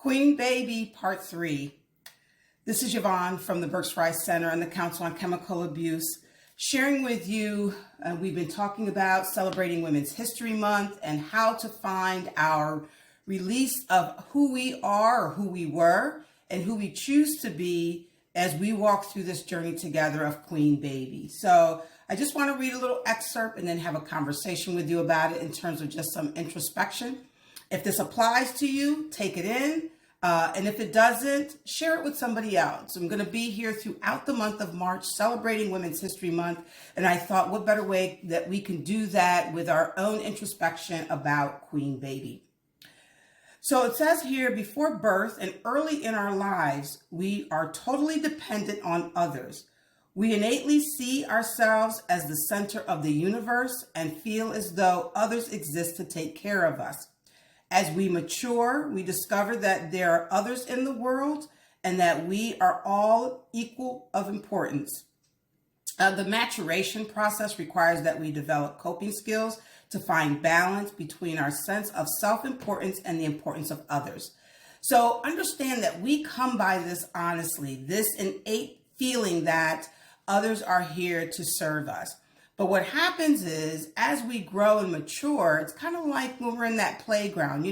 Queen Baby Part 3. This is Yvonne from the Berks Rice Center and the Council on Chemical Abuse, sharing with you, we've been talking about celebrating Women's History Month and how to find our release of who we are or who we were and who we choose to be as we walk through this journey together of Queen Baby. So I just want to read a little excerpt and then have a conversation with you about it in terms of just some introspection. If this applies to you, take it in. And if it doesn't, share it with somebody else. I'm going to be here throughout the month of March celebrating Women's History Month. And I thought, what better way that we can do that with our own introspection about Queen Baby. So it says here, before birth and early in our lives, we are totally dependent on others. We innately see ourselves as the center of the universe and feel as though others exist to take care of us. As we mature, we discover that there are others in the world and that we are all equal of importance. The maturation process requires that we develop coping skills to find balance between our sense of self-importance and the importance of others. So understand that we come by this honestly, this innate feeling that others are here to serve us. But what happens is, as we grow and mature, it's kind of like when we're in that playground,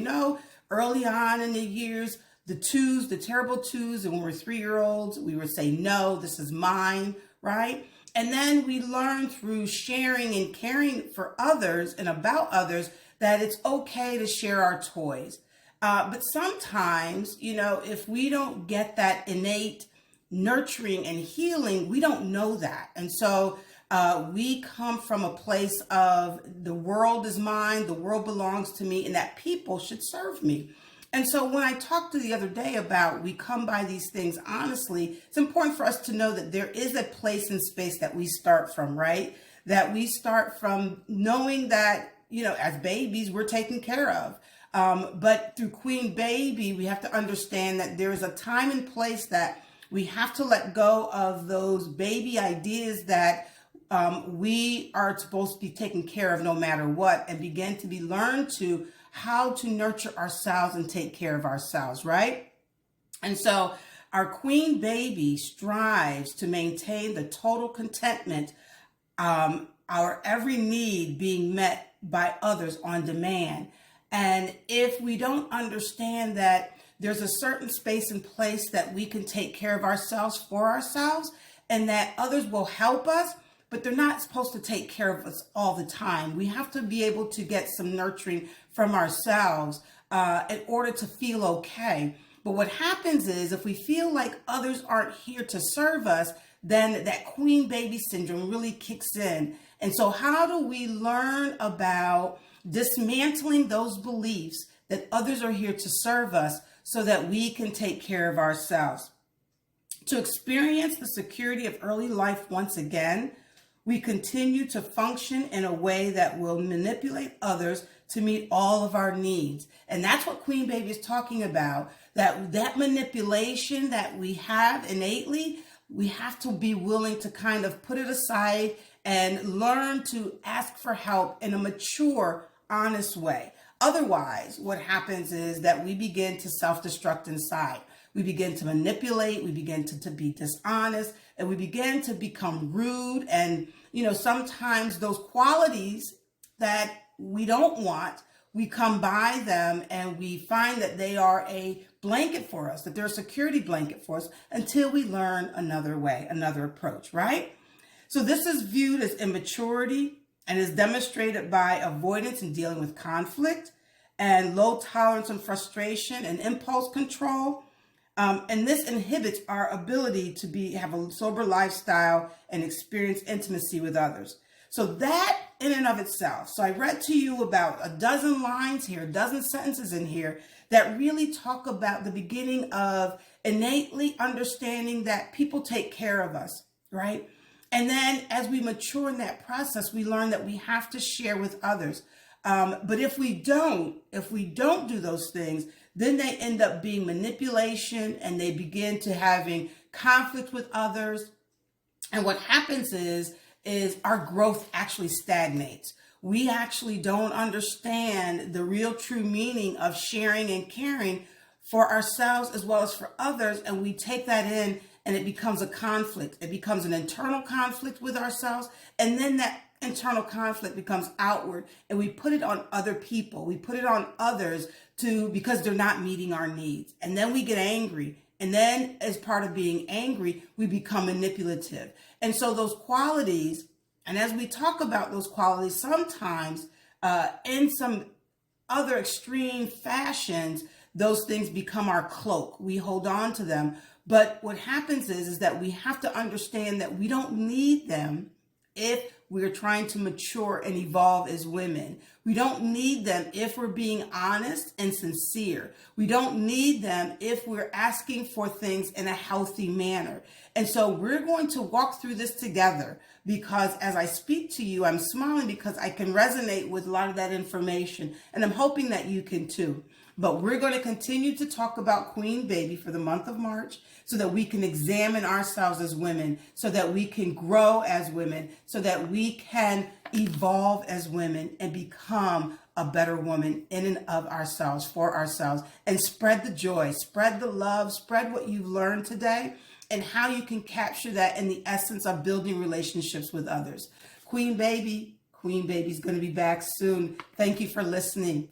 early on in the years, the terrible twos, and when we're 3-year-olds, we would say, no, this is mine, right? And then we learn through sharing and caring for others and about others that it's okay to share our toys. But sometimes, if we don't get that innate nurturing and healing, we don't know that. And so we come from a place of the world is mine, the world belongs to me, and that people should serve me. And so when I talked to the other day about we come by these things honestly, it's important for us to know that there is a place and space that we start from, right? That we start from knowing that, as babies, we're taken care of. But through Queen Baby, we have to understand that there is a time and place that we have to let go of those baby ideas that we are supposed to be taken care of no matter what, and begin to be learned to how to nurture ourselves and take care of ourselves, right? And so our Queen Baby strives to maintain the total contentment, our every need being met by others on demand. And if we don't understand that there's a certain space and place that we can take care of ourselves for ourselves, and that others will help us, but they're not supposed to take care of us all the time. We have to be able to get some nurturing from ourselves in order to feel okay. But what happens is if we feel like others aren't here to serve us, then that Queen Baby syndrome really kicks in. And so how do we learn about dismantling those beliefs that others are here to serve us so that we can take care of ourselves? To experience the security of early life once again, we continue to function in a way that will manipulate others to meet all of our needs. And that's what Queen Baby is talking about, that manipulation that we have innately, we have to be willing to kind of put it aside and learn to ask for help in a mature, honest way. Otherwise, what happens is that we begin to self-destruct inside. We begin to manipulate, we begin to be dishonest, and we begin to become rude. And, sometimes those qualities that we don't want, we come by them and we find that they are a blanket for us, that they're a security blanket for us until we learn another way, another approach, right? So this is viewed as immaturity and is demonstrated by avoidance in dealing with conflict and low tolerance and frustration and impulse control. And this inhibits our ability to have a sober lifestyle and experience intimacy with others. So that in and of itself. So I read to you about a dozen lines here, a dozen sentences in here that really talk about the beginning of innately understanding that people take care of us, right? And then as we mature in that process, we learn that we have to share with others. But if we don't do those things, then they end up being manipulation and they begin to having conflict with others. And what happens is our growth actually stagnates. We actually don't understand the real true meaning of sharing and caring for ourselves as well as for others, and we take that in and it becomes a conflict. It becomes an internal conflict with ourselves, and then that internal conflict becomes outward, and we put it on other people. We put it on others because they're not meeting our needs. And then we get angry. And then as part of being angry, we become manipulative. And so those qualities, and as we talk about those qualities, sometimes in some other extreme fashions, those things become our cloak. We hold on to them. But what happens is that we have to understand that we don't need them if we're trying to mature and evolve as women. We don't need them if we're being honest and sincere. We don't need them if we're asking for things in a healthy manner. And so we're going to walk through this together, because as I speak to you, I'm smiling because I can resonate with a lot of that information, and I'm hoping that you can too. But we're going to continue to talk about Queen Baby for the month of March so that we can examine ourselves as women, so that we can grow as women, so that we can evolve as women and become a better woman in and of ourselves, for ourselves, and spread the joy, spread the love, spread what you've learned today, and how you can capture that in the essence of building relationships with others. Queen Baby's going to be back soon. Thank you for listening.